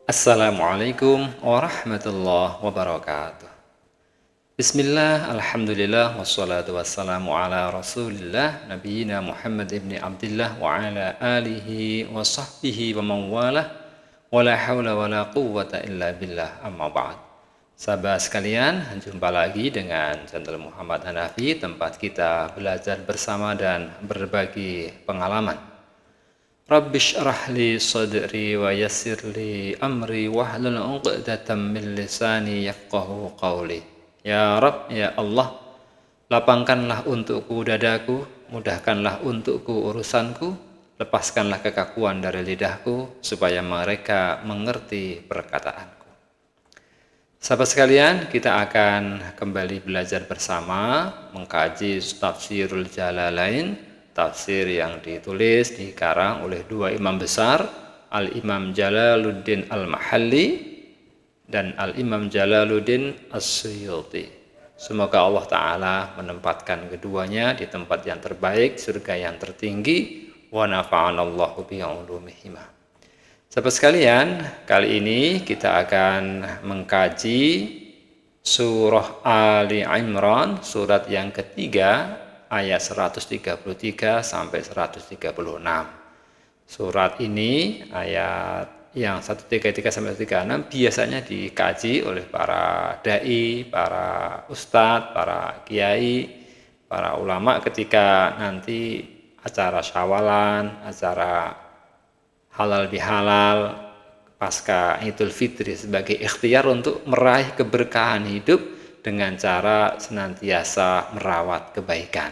Assalamualaikum warahmatullahi wabarakatuh. Bismillah, alhamdulillah, wassalatu wassalamu ala rasulillah, nabiyina Muhammad ibn Abdillah wa ala alihi wa sahbihi wa mawalah, wa la hawla wa la quwwata illa billah, amma ba'd. Sahabat sekalian, jumpa lagi dengan channel Muhammad Hanafi, tempat kita belajar bersama dan berbagi pengalaman. Rabbish rahli sadri wa yassir li amri wahlul 'uqdatam min lisani yafqahu qawli. Ya Rabb, ya Allah, lapangkanlah untukku dadaku, mudahkanlah untukku urusanku, lepaskanlah kekakuan dari lidahku, supaya mereka mengerti perkataanku. Sahabat sekalian, kita akan kembali belajar bersama mengkaji Tafsirul Jalalain, tafsir yang ditulis dikarang oleh dua imam besar, Al-Imam Jalaluddin Al-Mahalli dan Al-Imam Jalaluddin As-Suyuti. Semoga Allah Ta'ala menempatkan keduanya di tempat yang terbaik, surga yang tertinggi, wa nafa'anallahu bi'ulumihima. Sahabat sekalian, kali ini kita akan mengkaji surah Ali Imran, surat yang ketiga, ayat 133 sampai 136. Surat ini ayat yang 133 sampai 136 biasanya dikaji oleh para dai, para ustadz, para kiai, para ulama ketika nanti acara syawalan, acara halal bihalal, pasca Idul Fitri sebagai ikhtiar untuk meraih keberkahan hidup dengan cara senantiasa merawat kebaikan.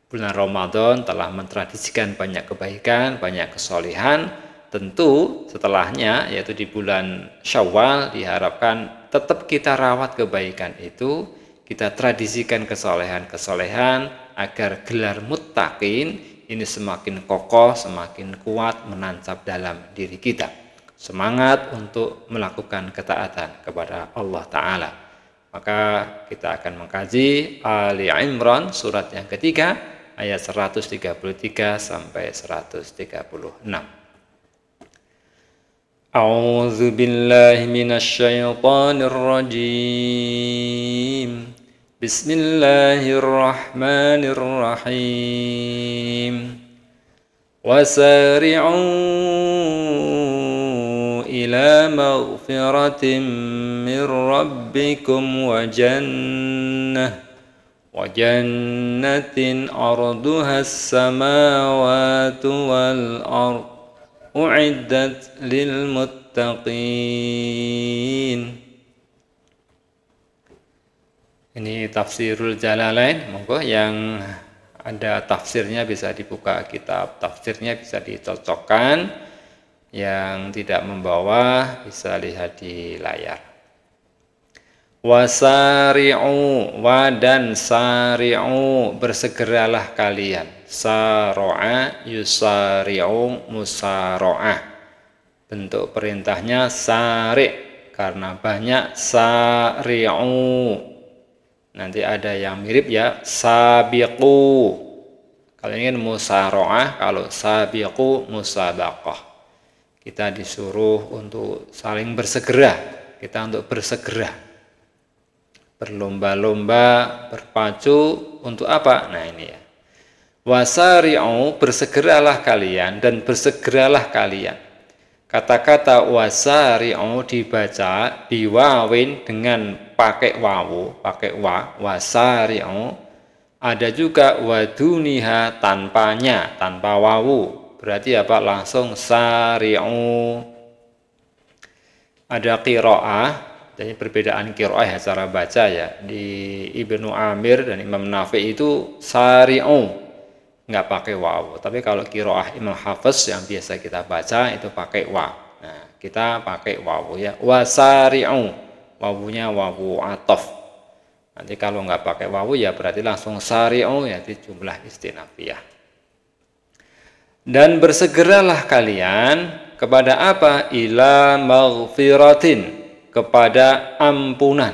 Bulan Ramadan telah mentradisikan banyak kebaikan, banyak kesolehan. Tentu setelahnya, yaitu di bulan Syawal, diharapkan tetap kita rawat kebaikan itu, kita tradisikan kesolehan-kesolehan agar gelar muttaqin ini semakin kokoh, semakin kuat menancap dalam diri kita. Semangat untuk melakukan ketaatan kepada Allah Ta'ala. Maka kita akan mengkaji Ali Imran surat yang ketiga ayat 133 sampai 136. A'udzu billahi minasyaitonir rajim. Bismillahirrahmanirrahim. Wasari'u ila maghfiratin min rabbikum wa jannatin arduha as-samawati wal ard u'iddat lil muttaqin. Ini tafsirul Jalalain. Monggo yang ada tafsirnya bisa dibuka kitab tafsirnya, bisa dicocokkan. Yang tidak membawa bisa lihat di layar. Wasari'u, wa dan sari'u, bersegeralah kalian. Saro'a yusari'u musaro'ah. Bentuk perintahnya sari' karena banyak sari'u. Nanti ada yang mirip ya, sabiqu. Kalau ini musaro'ah, kalau sabiqu musabaqah. Kita disuruh untuk saling bersegera, kita untuk bersegera, berlomba-lomba, berpacu untuk apa? Nah ini ya, wasari'u, bersegeralah kalian dan bersegeralah kalian. Kata-kata wasari'u dibaca biwawin dengan pakai wawu, pakai wa, wasari'u. Ada juga waduniha tanpanya, tanpa wawu. Berarti apa? Langsung sari'u. Ada qiraah, jadi perbedaan qiraah ya, cara baca ya. Di Ibnu Amir dan Imam Nafi itu sari'u, nggak pakai wawu. Tapi kalau qiraah Imam Hafiz yang biasa kita baca itu pakai wa. Nah, kita pakai wawu ya. Wasari'u, wawunya wawu atof. Nanti kalau nggak pakai wawu ya berarti langsung sari'u, yaitu jumlah istinafiyah. Dan bersegeralah kalian kepada apa? Ila maghfiratin, kepada ampunan.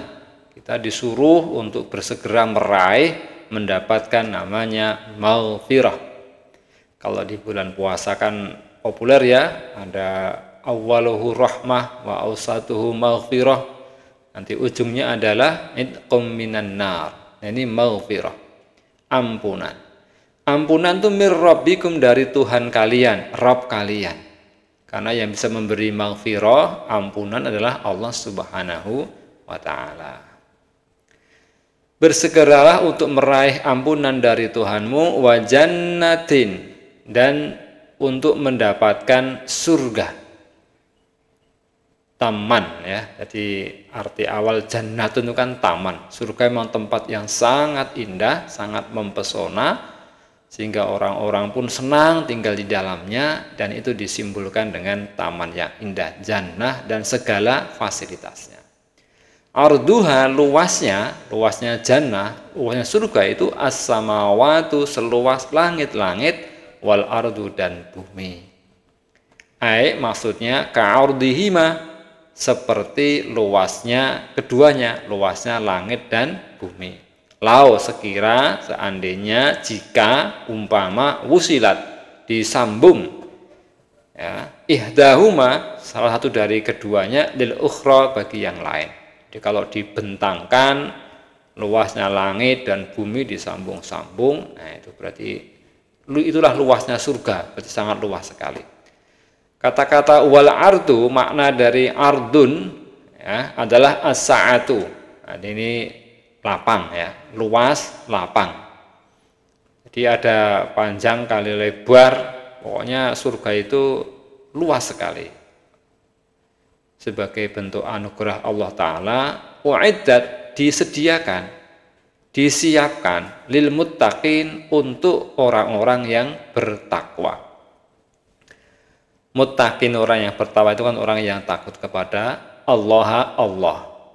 Kita disuruh untuk bersegera meraih, mendapatkan namanya maghfirah. Kalau di bulan puasa kan populer ya, ada awwaluhu rahmah wa awsatuhu maghfirah. Nanti ujungnya adalah idqum minan nar. Nah, ini maghfirah, ampunan. Ampunan itu mir rabbikum, dari Tuhan kalian, Rabb kalian. Karena yang bisa memberi maghfirah, ampunan adalah Allah Subhanahu wa ta'ala. Bersegeralah untuk meraih ampunan dari Tuhanmu, wa jannatin, dan untuk mendapatkan surga, taman ya. Jadi arti awal jannatun itu kan taman. Surga memang tempat yang sangat indah, sangat mempesona, sehingga orang-orang pun senang tinggal di dalamnya, dan itu disimbolkan dengan taman yang indah, jannah, dan segala fasilitasnya. Arduha, luasnya jannah, luasnya surga itu as-samawatu, seluas langit-langit, wal ardu, dan bumi. Maksudnya ka'ardihima, seperti luasnya keduanya, luasnya langit dan bumi. Lau, sekira, seandainya, jika, umpama, wusilat, disambung ya, ihdahuma, salah satu dari keduanya, lil ukhra, bagi yang lain. Jadi kalau dibentangkan luasnya langit dan bumi disambung-sambung, nah itu berarti itulah luasnya surga, berarti sangat luas sekali. Kata-kata wal ardu, makna dari ardun ya, adalah as-sa'atu. Nah, ini lapang ya, luas, lapang. Jadi ada panjang kali lebar, pokoknya surga itu luas sekali. Sebagai bentuk anugerah Allah Ta'ala, u'iddat, disediakan, disiapkan, lil muttaqin, untuk orang-orang yang bertakwa. Muttaqin, orang yang bertakwa itu kan orang yang takut kepada Allah,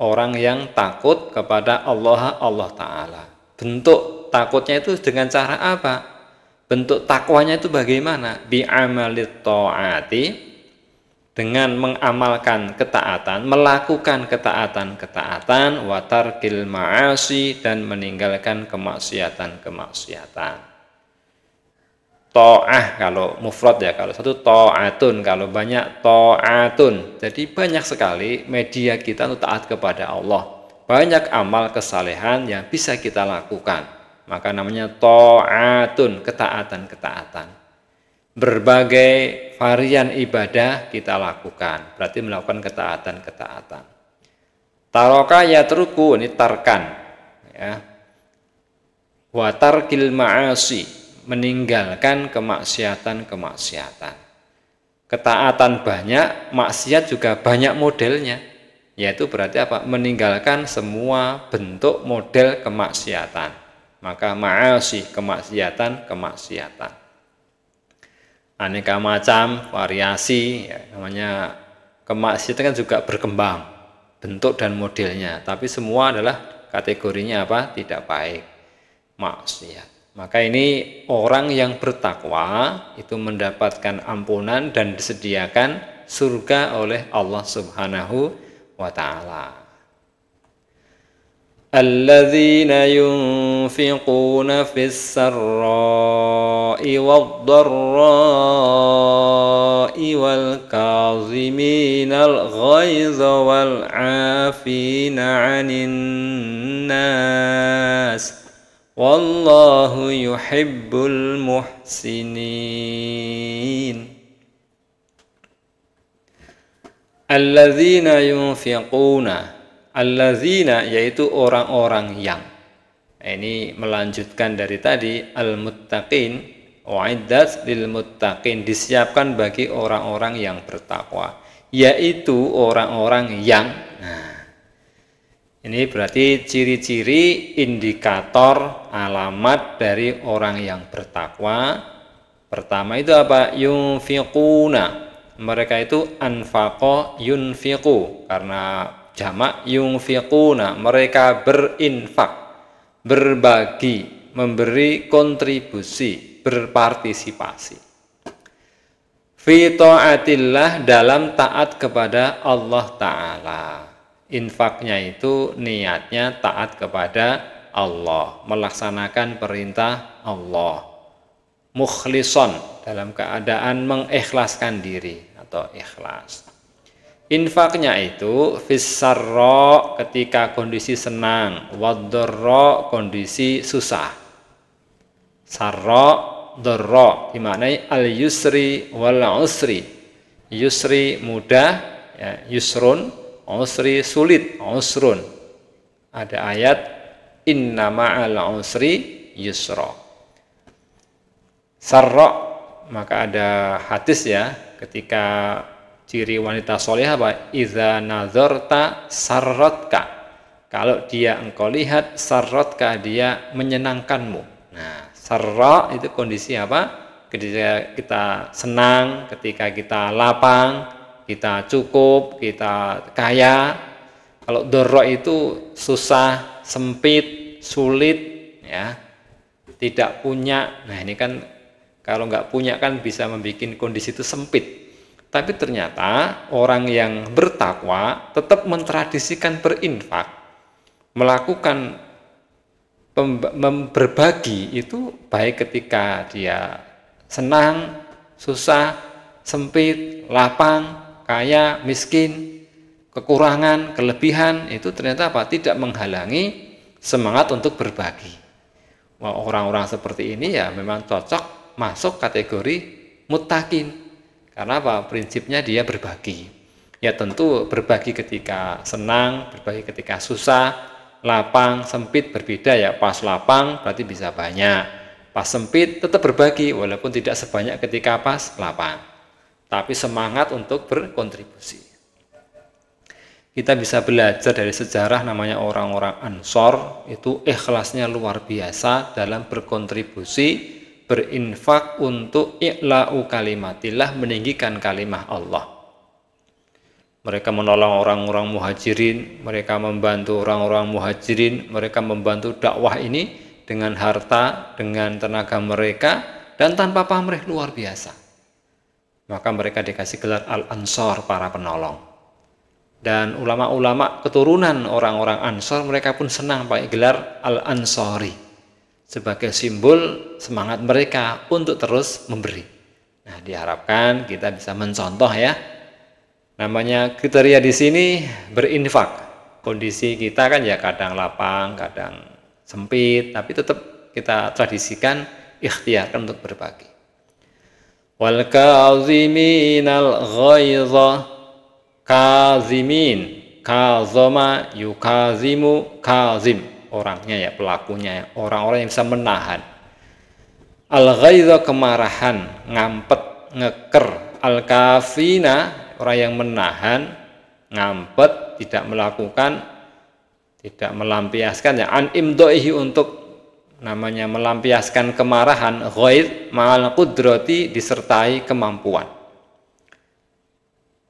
orang yang takut kepada Allah Ta'ala. Bentuk takutnya itu dengan cara apa? Bentuk takwanya itu bagaimana? Bi'amalit ta'ati, dengan mengamalkan ketaatan, melakukan ketaatan, wa tarkil ma'asi, dan meninggalkan kemaksiatan. Ta'ah kalau mufrad ya, kalau satu ta'atun, kalau banyak ta'atun. Jadi banyak sekali media kita untuk taat kepada Allah. Banyak amal kesalehan yang bisa kita lakukan. Maka namanya ta'atun, ketaatan. Berbagai varian ibadah kita lakukan, berarti melakukan ketaatan. Taroka yatruku, ini tarkan ya. Wa tarkil ma'asi, meninggalkan kemaksiatan. Ketaatan banyak, maksiat juga banyak modelnya, yaitu berarti apa? Meninggalkan semua bentuk model kemaksiatan. Maka ma'asi, kemaksiatan. Aneka macam variasi ya, namanya kemaksiatan kan juga berkembang bentuk dan modelnya, tapi semua adalah kategorinya apa? Tidak baik, maksiat. Maka ini orang yang bertakwa itu mendapatkan ampunan dan disediakan surga oleh Allah Subhanahu wa ta'ala. Alladzina yunfiquna fis sarra'i wad-dharra'i wal kaziminal ghaiza wal 'afina 'anil nas wallahu yuhibbul muhsinin. Alladzina yunfiquna, alladzina yaitu orang-orang yang. Ini melanjutkan dari tadi, al-muttaqin, wa'iddat lil muttaqin, disiapkan bagi orang-orang yang bertakwa, yaitu orang-orang yang. Nah, ini berarti ciri-ciri, indikator, alamat dari orang yang bertakwa. Pertama itu apa? Yunfiquna, mereka itu anfaqa yunfiqu, karena jamak yunfiquna, mereka berinfak, berbagi, memberi kontribusi, berpartisipasi. Fi ta'atillah, dalam taat kepada Allah Ta'ala. Infaknya itu niatnya taat kepada Allah, melaksanakan perintah Allah. Mukhlison, dalam keadaan mengikhlaskan diri atau ikhlas. Infaknya itu fissarra ketika kondisi senang, waddarra kondisi susah. Sarra, dharra dimaknai al-yusri wal usri. Yusri mudah, ya, yusrun, usri sulit, usrun. Ada ayat inna ma'al usri yusra. Sarra, maka ada hadis ya, ketika ciri wanita solehah apa? Iza nazarta sarratka. Kalau dia engkau lihat, sarratka, dia menyenangkanmu. Nah, sarra itu kondisi apa? Ketika kita senang, ketika kita lapang, kita cukup, kita kaya. Kalau dharra itu susah, sempit, sulit, ya, tidak punya. Nah, ini kan kalau nggak punya kan bisa membuat kondisi itu sempit. Tapi ternyata orang yang bertakwa tetap mentradisikan berinfak, melakukan berbagi itu baik ketika dia senang, susah, sempit, lapang, kaya, miskin, kekurangan, kelebihan, itu ternyata apa? Tidak menghalangi semangat untuk berbagi. Wah, orang-orang seperti ini ya memang cocok masuk kategori muttaqin. Karena apa? Prinsipnya dia berbagi. Ya tentu berbagi ketika senang, berbagi ketika susah, lapang, sempit berbeda ya. Pas lapang berarti bisa banyak. Pas sempit tetap berbagi walaupun tidak sebanyak ketika pas lapang. Tapi semangat untuk berkontribusi. Kita bisa belajar dari sejarah namanya orang-orang Ansor, itu ikhlasnya luar biasa dalam berkontribusi, berinfak untuk i'la'u kalimatillah, meninggikan kalimah Allah. Mereka menolong orang-orang muhajirin, mereka membantu orang-orang muhajirin, mereka membantu dakwah ini dengan harta, dengan tenaga mereka, dan tanpa pamrih luar biasa. Maka mereka dikasih gelar Al-Ansor, para penolong. Dan ulama-ulama keturunan orang-orang Ansor, mereka pun senang pakai gelar Al-Ansori sebagai simbol semangat mereka untuk terus memberi. Nah, diharapkan kita bisa mencontoh ya. Namanya kriteria di sini berinfak. Kondisi kita kan ya kadang lapang, kadang sempit, tapi tetap kita tradisikan, ikhtiarkan untuk berbagi. Wal kaziminal ghaidha, kazimin, kazama yukazimu, kazim. Orangnya ya, pelakunya ya, orang-orang yang bisa menahan. Al-ghaidha kemarahan, ngampet, ngeker. Al-kafina orang yang menahan, ngampet, tidak melakukan, tidak melampiaskan ya. An imdoihi untuk namanya melampiaskan kemarahan, ghaidh ma'al qudrati disertai kemampuan.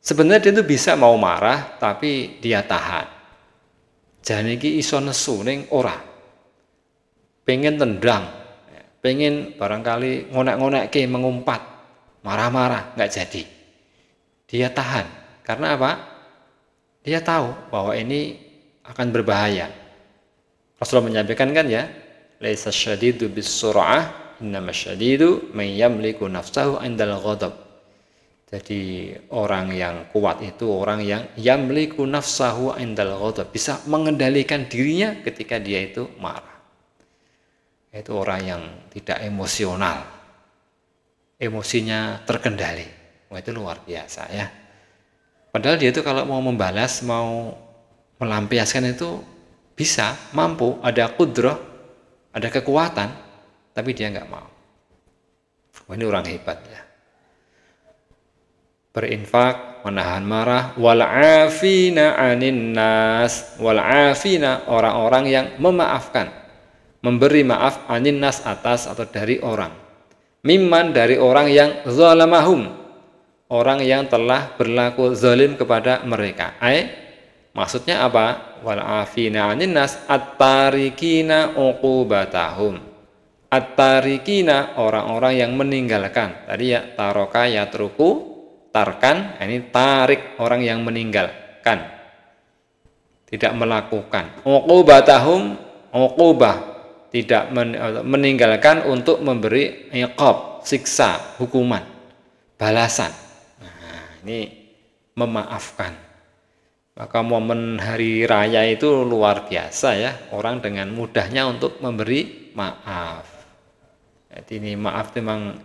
Sebenarnya dia itu bisa mau marah tapi dia tahan. Janiki iso nesu ning ora. Pengen tendang, pengen barangkali ngonek-ngonekke, mengumpat, marah-marah, nggak jadi. Dia tahan. Karena apa? Dia tahu bahwa ini akan berbahaya. Rasulullah menyampaikan kan ya, laisa syadidu bis-sur'ah, innamasyadidu man yamliku nafsahu 'indal ghadab. Jadi orang yang kuat itu orang yang yamliku nafsahu 'indal ghadab, bisa mengendalikan dirinya ketika dia itu marah. Itu orang yang tidak emosional. Emosinya terkendali. Wah, itu luar biasa ya. Padahal dia itu kalau mau membalas, mau melampiaskan itu bisa, mampu, ada qudrah, ada kekuatan, tapi dia nggak mau. Wah, ini orang hebat ya. Berinfak, menahan marah, wal'afina 'anin nas, wal'afina orang-orang yang memaafkan, memberi maaf 'anin nas atas atau dari orang, mimman dari orang yang zalamahum, orang yang telah berlaku zalim kepada mereka. Maksudnya apa? Wal'afina 'anin nas at-tarikina uqubatahum, at-tarikina orang-orang yang meninggalkan. Tadi ya taroka yatruku, tarkan, ini tarik, orang yang meninggalkan, tidak melakukan. Uqubatahum, uqubah, tidak meninggalkan untuk memberi iqab, siksa, hukuman, balasan. Nah, ini memaafkan. Maka momen hari raya itu luar biasa ya, orang dengan mudahnya untuk memberi maaf. Jadi ini maaf memang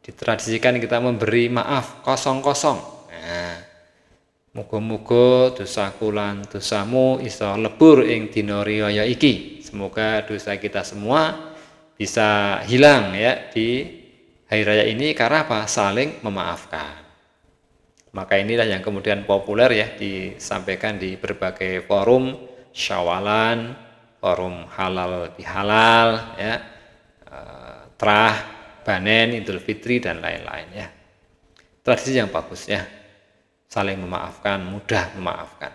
ditradisikan kita memberi maaf kosong-kosong. Nah, muga-muga dosaku lan dosamu iso lebur ing dina riyaya iki. Semoga dosa kita semua bisa hilang ya di hari raya ini karena apa? Saling memaafkan. Maka inilah yang kemudian populer ya disampaikan di berbagai forum syawalan, forum halal bihalal ya, terah, banen, idul fitri dan lain-lain ya. Tradisi yang bagus ya, saling memaafkan, mudah memaafkan.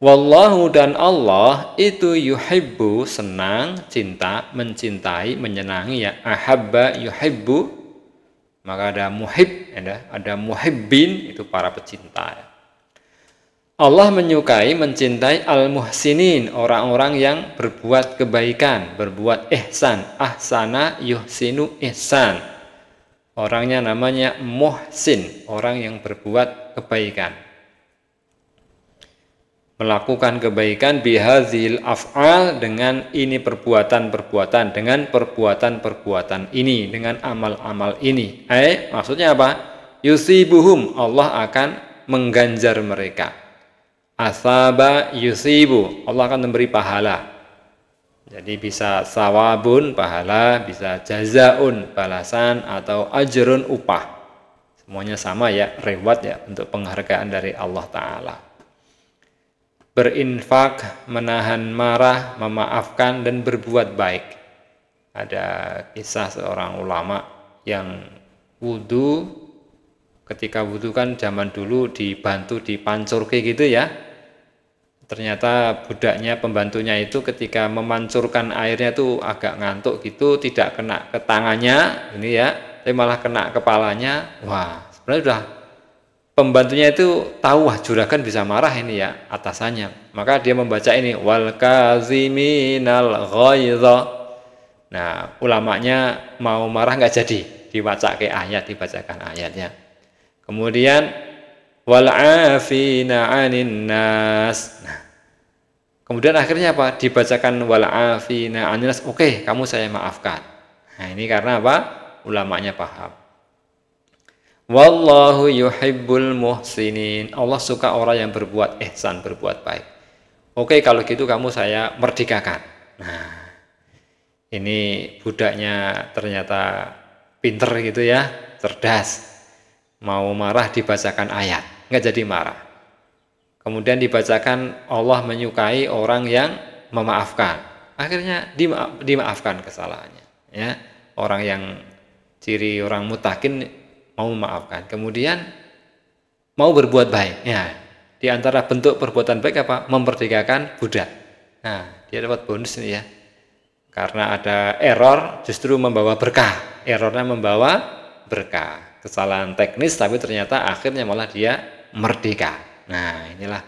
Wallahu dan Allah itu yuhibbu senang, cinta, mencintai, menyenangi ya. Ahabba yuhibbu, maka ada muhib, ada muhibbin, itu para pecinta ya. Allah menyukai, mencintai al-muhsinin, orang-orang yang berbuat kebaikan, berbuat ihsan. Ahsana yuhsinu ihsan. Orangnya namanya muhsin, orang yang berbuat kebaikan. Melakukan kebaikan bihadzil af'al, dengan ini perbuatan-perbuatan, dengan perbuatan-perbuatan ini, dengan amal-amal ini. Maksudnya apa? Yusibuhum, Allah akan mengganjar mereka. Asaba yusibu, Allah akan memberi pahala. Jadi bisa sawabun, pahala, bisa jazaun, balasan, atau ajrun, upah. Semuanya sama ya, reward ya, untuk penghargaan dari Allah Ta'ala. Berinfak, menahan marah, memaafkan, dan berbuat baik. Ada kisah seorang ulama yang wudhu, ketika wudhu kan zaman dulu dibantu dipancurke gitu ya. Ternyata budaknya, pembantunya itu ketika memancurkan airnya tuh agak ngantuk gitu, tidak kena ke tangannya ini ya, tapi malah kena kepalanya. Wah, sebenarnya sudah pembantunya itu tahu, wah juragan bisa marah ini ya atasannya. Maka dia membaca ini wal kaziminal ghaidha. Nah, ulamanya mau marah nggak jadi, dibacakan ayatnya. Kemudian wal afina 'anin nas. Nah, kemudian akhirnya apa? Dibacakan wal afina 'anin nas. Oke, kamu saya maafkan. Nah, ini karena apa? Ulamanya paham. Wallahu yuhibbul muhsinin. Allah suka orang yang berbuat ihsan, berbuat baik. Oke, kalau gitu kamu saya merdekakan. Nah, ini budaknya ternyata pinter gitu ya, cerdas. Mau marah dibacakan ayat, nggak jadi marah. Kemudian dibacakan Allah menyukai orang yang memaafkan. Akhirnya dimaafkan kesalahannya. Ya, orang yang ciri orang mutakin mau memaafkan. Kemudian mau berbuat baik. Ya, di antara bentuk perbuatan baik apa? Memperdekakan budak. Nah, dia dapat bonus nih ya. Karena ada error justru membawa berkah. Errornya membawa berkah. Kesalahan teknis tapi ternyata akhirnya malah dia merdeka. Nah, inilah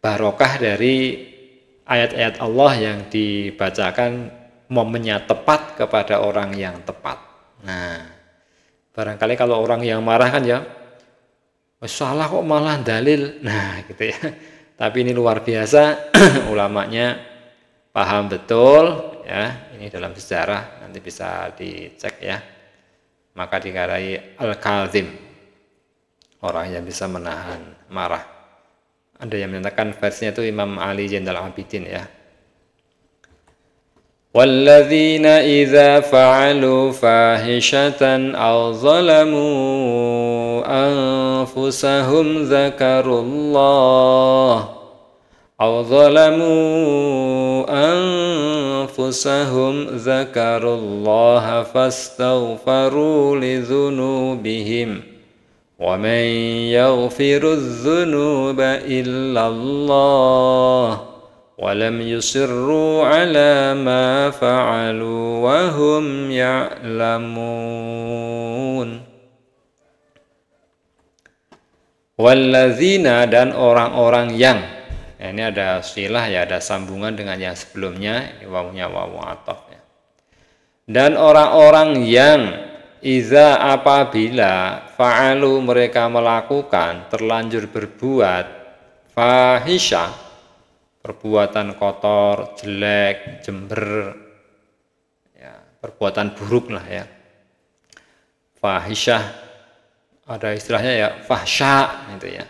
barokah dari ayat-ayat Allah yang dibacakan momennya tepat kepada orang yang tepat. Nah, barangkali kalau orang yang marah kan ya, salah kok malah dalil. Nah, gitu ya. Tapi ini luar biasa, ulamanya paham betul ya. Ini dalam sejarah nanti bisa dicek ya. Maka dikarai al-kazim, orang yang bisa menahan marah. Ada yang menyatakan versinya itu Imam Ali Zainal Abidin ya. Walladzina idza fa'alu fahishatan aw zalamu anfusahum dzakarullah أو ظلموا أنفسهم ذكروا الله فاستغفروا لذنوبهم ومن يغفر الذنوب إلا الله ولم يصروا على ما فعلوا وهم يعلمون. Walladzina, dan orang-orang yang, nah, ini ada silah ya, ada sambungan dengan yang sebelumnya, ini wawunya wawu ataf ya. Dan orang-orang yang Iza apabila fa'alu mereka melakukan terlanjur berbuat fahisyah, perbuatan kotor, jelek, jember, ya, perbuatan buruk lah ya. Fahisyah ada istilahnya ya fahsya gitu ya.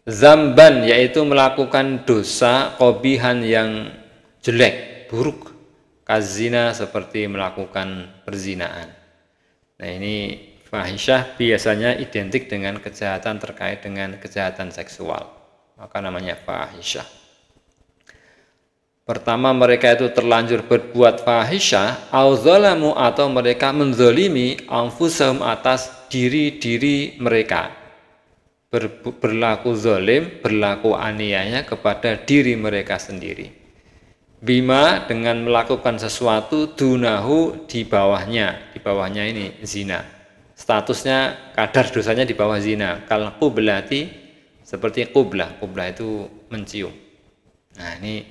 Zamban yaitu melakukan dosa kobihan yang jelek, buruk. Kazina seperti melakukan perzinaan. Nah ini fahisyah biasanya identik dengan kejahatan terkait dengan kejahatan seksual. Maka namanya fahisyah. Pertama mereka itu terlanjur berbuat fahisyah, auzalamu atau mereka menzolimi anfusahum atas diri-diri mereka. Berlaku zalim, berlaku aniaya kepada diri mereka sendiri. Bima dengan melakukan sesuatu dunahu di bawahnya ini zina. Statusnya kadar dosanya di bawah zina. Kal qublati seperti qublah itu mencium. Nah ini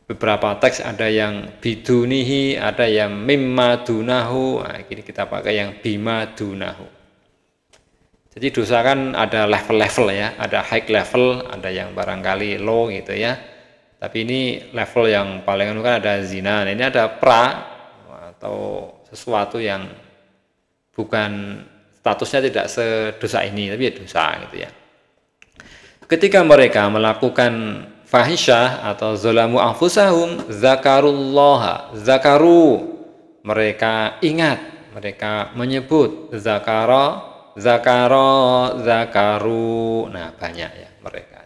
beberapa teks ada yang bidunihi, ada yang mimma dunahu. Nah, ini kita pakai yang bima dunahu. Jadi dosa kan ada level-level ya, ada high level, ada yang barangkali low gitu ya. Tapi ini level yang paling kan ada zina. Nah, ini ada pra atau sesuatu yang bukan statusnya tidak sedosa ini, tapi ya dosa gitu ya. Ketika mereka melakukan fahisyah atau zalamu anfusahum zakaru mereka ingat, mereka menyebut zakaru. Nah, banyak ya mereka.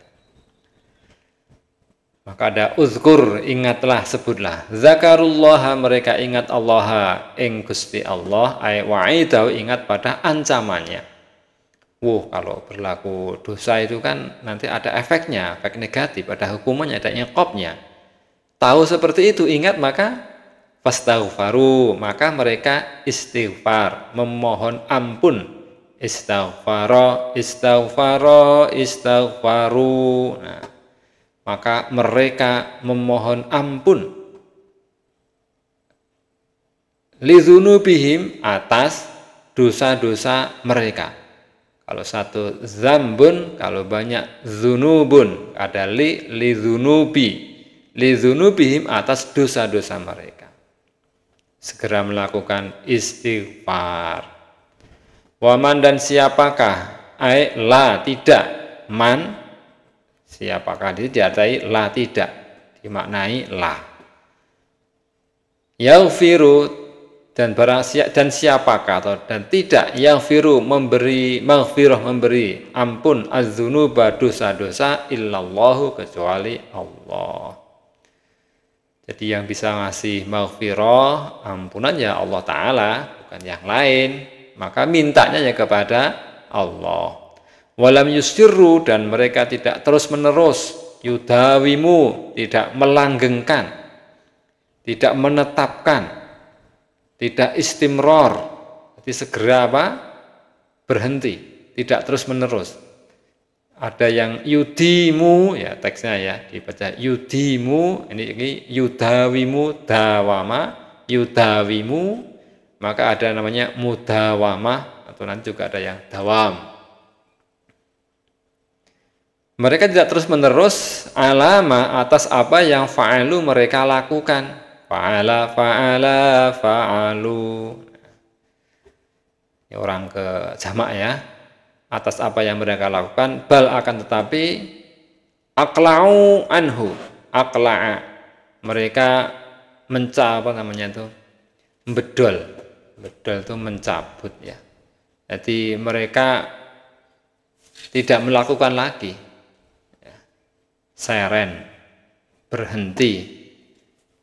Maka ada uzkur, ingatlah, sebutlah. Zakarullah, mereka ingat Allah, ing Gusti Allah, ay wa'idahu, ingat pada ancamannya. Kalau berlaku dosa itu kan nanti ada efeknya, efek negatif, ada hukumannya, ada iqabnya. Tahu seperti itu, ingat maka fastaghfaru, maka mereka istighfar, memohon ampun. Istighfaru. Nah, maka mereka memohon ampun lidzunubihim atas dosa-dosa mereka. Kalau satu zambun, kalau banyak zunubun, ada lidzunubihim atas dosa-dosa mereka. Segera melakukan istighfar. Waman dan siapakah? Tidak man. Siapakah itu diartai la tidak, dimaknai la. Yaghfiru dan siapakah atau dan tidak yaghfiru memberi maghfirah, memberi ampun az-dzunuba dosa-dosa illallahu kecuali Allah. Jadi yang bisa ngasih maghfirah, ampunan ya Allah Ta'ala, bukan yang lain. Maka mintanya ya kepada Allah. Walam yusirru dan mereka tidak terus-menerus yudawimu, tidak melanggengkan, tidak menetapkan, tidak istimror. Jadi segera berhenti, tidak terus-menerus. Ada yang yudimu, ya teksnya ya dibaca yudimu, ini yudawimu dawama, yudawimu, maka ada namanya mudawamah atau nanti juga ada yang dawam. Mereka tidak terus-menerus alama atas apa yang fa'alu mereka lakukan. Fa'alu. Ini orang ke jamak ya. Atas apa yang mereka lakukan, bal akan tetapi aqla'u anhu. Aqla'a. Mereka bedol. Bedol itu mencabut ya. Jadi mereka tidak melakukan lagi. Seren, berhenti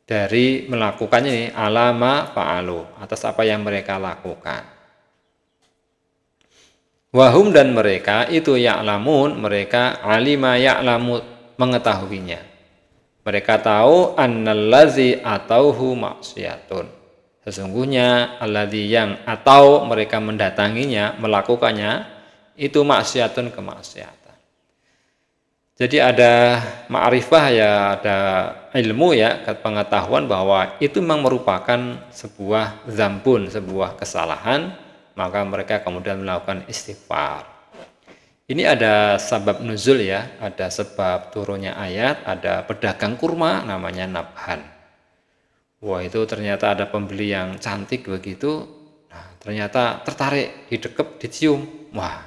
dari melakukannya ini alama fa'alu, atas apa yang mereka lakukan. Wahum dan mereka itu ya'lamun, mereka alima ya'lamu, mengetahuinya. Mereka tahu annallazi atauhu maksiyatun. Sesungguhnya alladzi yang atau mereka mendatanginya, melakukannya, itu maksiatun, kemaksiatan. Jadi ada ma'rifah ya, ada ilmu ya, pengetahuan bahwa itu memang merupakan sebuah zambun, sebuah kesalahan, maka mereka kemudian melakukan istighfar. Ini ada sebab nuzul ya, ada sebab turunnya ayat, ada pedagang kurma namanya Nabhan. Wah, itu ternyata ada pembeli yang cantik begitu, nah, ternyata tertarik, didekep, dicium. Wah,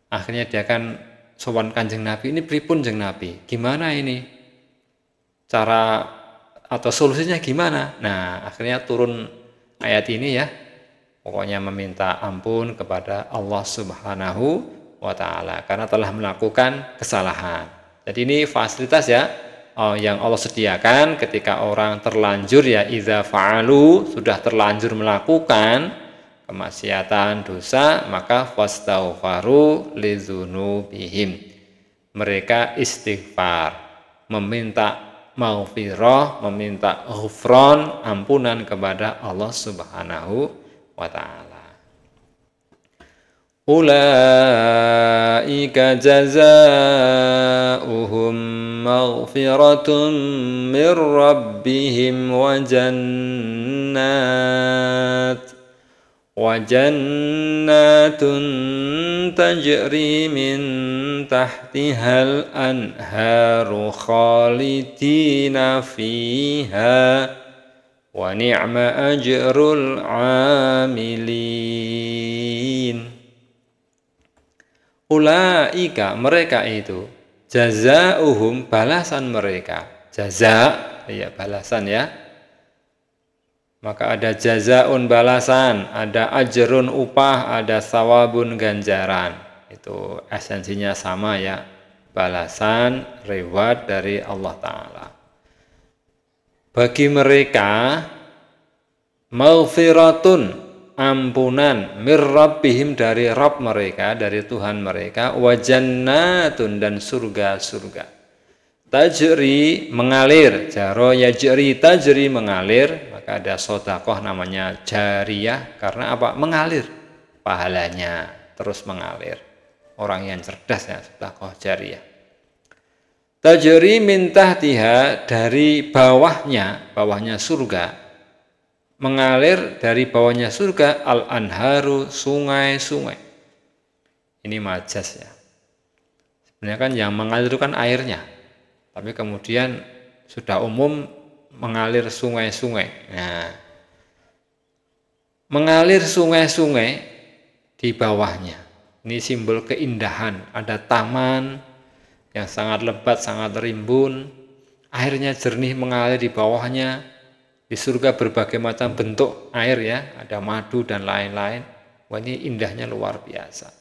akhirnya dia kan sowan Kanjeng Nabi, ini pripun Jeng Nabi? Gimana ini? Cara atau solusinya gimana? Nah, akhirnya turun ayat ini ya. Pokoknya meminta ampun kepada Allah Subhanahu wa taala karena telah melakukan kesalahan. Jadi ini fasilitas ya yang Allah sediakan ketika orang terlanjur ya, idza fa'alu, sudah terlanjur melakukan kemaksiatan, dosa, maka fastaghfaru lidzunubihim. Mereka istighfar, meminta maghfirah, meminta ghufran, ampunan kepada Allah Subhanahu wa taala. Ulaika jazaohum maghfiratun mir rabbihim wa jannatun tajri min tahtihal anharu khalidina fiha wa ni'ma ajrul amilin. Ulaika, mereka itu, jazauhum, balasan mereka. Jaza ya, balasan ya. Maka ada jazaun, balasan, ada ajrun, upah, ada sawabun, ganjaran. Itu esensinya sama ya, balasan, reward dari Allah Ta'ala. Bagi mereka maghfiratun, ampunan, mir rabbihim, dari Rabb mereka, dari Tuhan mereka, wa jannatun, dan surga-surga. Tajri, mengalir, jaro yajri, tajri, mengalir. Maka ada sedekah namanya jariyah, karena apa? Mengalir pahalanya, terus mengalir. Orang yang cerdas ya, sedekah jariyah. Tajri min tahtiha, dari bawahnya surga. Mengalir dari bawahnya surga, al-anharu, sungai-sungai. Ini majas ya. Sebenarnya kan yang mengalir itu kan airnya. Tapi kemudian sudah umum mengalir sungai-sungai. Nah, mengalir sungai-sungai di bawahnya. Ini simbol keindahan. Ada taman yang sangat lebat, sangat rimbun. Airnya jernih mengalir di bawahnya. Di surga berbagai macam bentuk air ya. Ada madu dan lain-lain. Wah, ini indahnya luar biasa.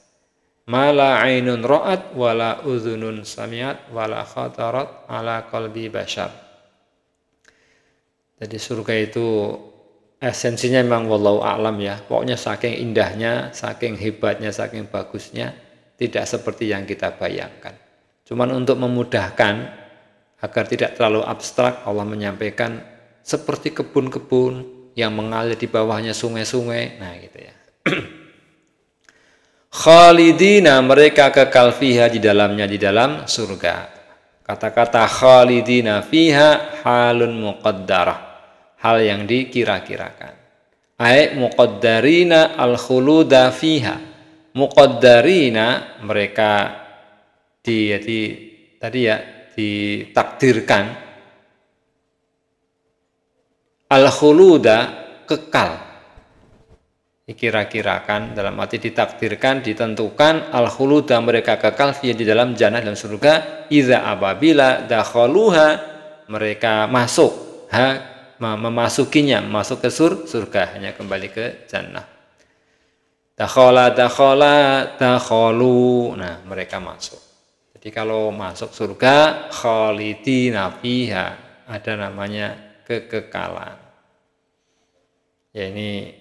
Mala ainun ra'at wala udhunun sami'at wala khatarat ala qalbi bashar. Jadi surga itu esensinya memang wallahu a'lam ya. Pokoknya saking indahnya, saking hebatnya, saking bagusnya, tidak seperti yang kita bayangkan. Cuman untuk memudahkan agar tidak terlalu abstrak, Allah menyampaikan seperti kebun-kebun yang mengalir di bawahnya sungai-sungai. Nah, gitu ya. Khalidina, mereka kekal fiha, di dalamnya, di dalam surga. Kata-kata khalidina fiha halun muqaddarah, hal yang dikira-kirakan. Ai muqaddarina al-khuluda fiha. Muqaddarina, mereka tadi ya ditakdirkan al-khuluda, kekal. Dikira-kirakan, dalam arti ditakdirkan, ditentukan, al-khuluda, mereka kekal fiha, di dalam jannah, dalam surga. Iza, apabila dakhaluha, mereka masuk, memasukinya, masuk ke surga, hanya kembali ke jannah. Dakhala, dakhalu, nah mereka masuk. Jadi kalau masuk surga, khalidina fiha, ada namanya kekekalan. Ya, ini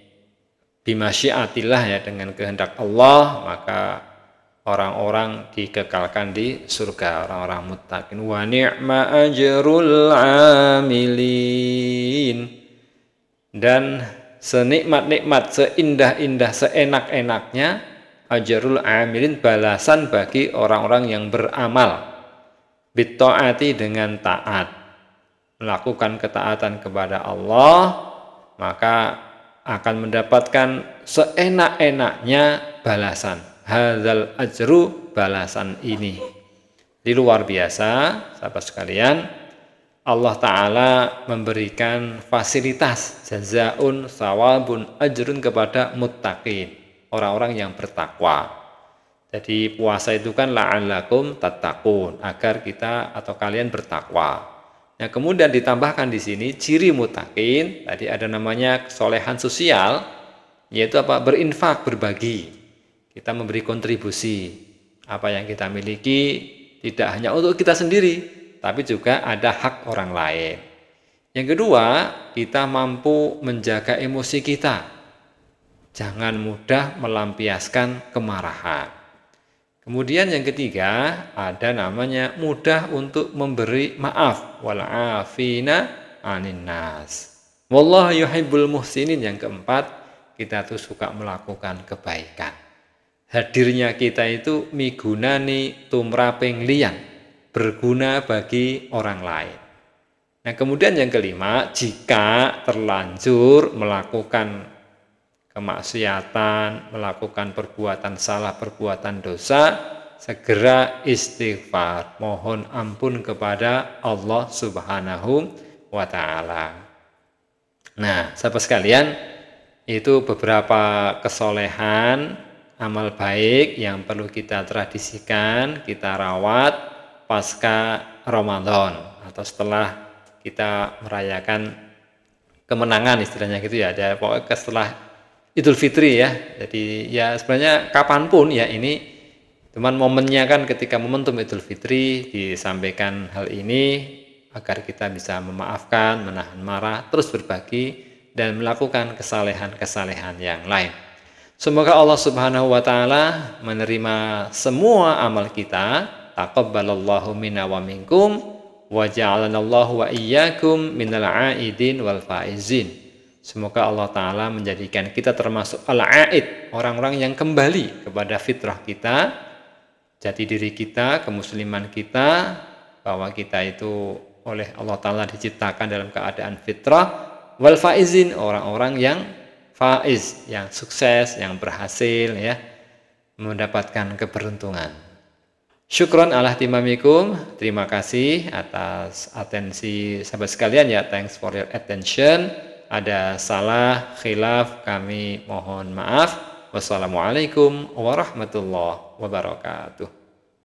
bimasyiatillah ya, dengan kehendak Allah, maka orang-orang dikekalkan di surga, orang-orang muttaqin. Wa ni'ma ajrul amilin, dan senikmat-nikmat, seindah-indah, seenak-enaknya ajrul amilin, balasan bagi orang-orang yang beramal. Bitta'ati dengan taat, melakukan ketaatan kepada Allah, maka akan mendapatkan seenak-enaknya balasan. Hadzal ajru, balasan ini. Di luar biasa, sahabat sekalian, Allah Ta'ala memberikan fasilitas jazaun sawabun ajrun kepada muttaqin, orang-orang yang bertakwa. Jadi puasa itu kan la'allakum tattaqun, agar kita atau kalian bertakwa. Nah, kemudian ditambahkan di sini ciri muttaqin, tadi ada namanya kesolehan sosial, yaitu apa? Berinfak, berbagi. Kita memberi kontribusi. Apa yang kita miliki tidak hanya untuk kita sendiri, tapi juga ada hak orang lain. Yang kedua, kita mampu menjaga emosi kita. Jangan mudah melampiaskan kemarahan. Kemudian yang ketiga, ada namanya mudah untuk memberi maaf. Wal afina 'anin nas. Wallahu yuhibbul muhsinin. Yang keempat, kita tuh suka melakukan kebaikan. Hadirnya kita itu migunani tumraping liyan, berguna bagi orang lain. Nah, kemudian yang kelima, jika terlanjur melakukan kemaksiatan, melakukan perbuatan salah, perbuatan dosa, segera istighfar, mohon ampun kepada Allah Subhanahu wa Ta'ala. Nah, sahabat sekalian, itu beberapa kesolehan, amal baik yang perlu kita tradisikan, kita rawat pasca Ramadan atau setelah kita merayakan kemenangan, istilahnya gitu ya. Ada pokoknya setelah Idul Fitri ya. Jadi ya sebenarnya kapanpun ya, ini cuman momennya kan ketika momentum Idul Fitri disampaikan hal ini agar kita bisa memaafkan, menahan marah, terus berbagi dan melakukan kesalehan-kesalehan yang lain. Semoga Allah Subhanahu wa Ta'ala menerima semua amal kita. Taqabbalallahu minna wa minkum wa ja'alanallahu wa iyyakum minal aidin wal faizin. Semoga Allah Ta'ala menjadikan kita termasuk al-aid, orang-orang yang kembali kepada fitrah kita, jati diri kita, kemusliman kita, bahwa kita itu oleh Allah Ta'ala diciptakan dalam keadaan fitrah, wal faizin, orang-orang yang faiz, yang sukses, yang berhasil ya, mendapatkan keberuntungan. Syukron ala timamikum, terima kasih atas atensi sahabat sekalian ya, thanks for your attention. Ada salah, khilaf, kami mohon maaf. Wassalamualaikum warahmatullahi wabarakatuh.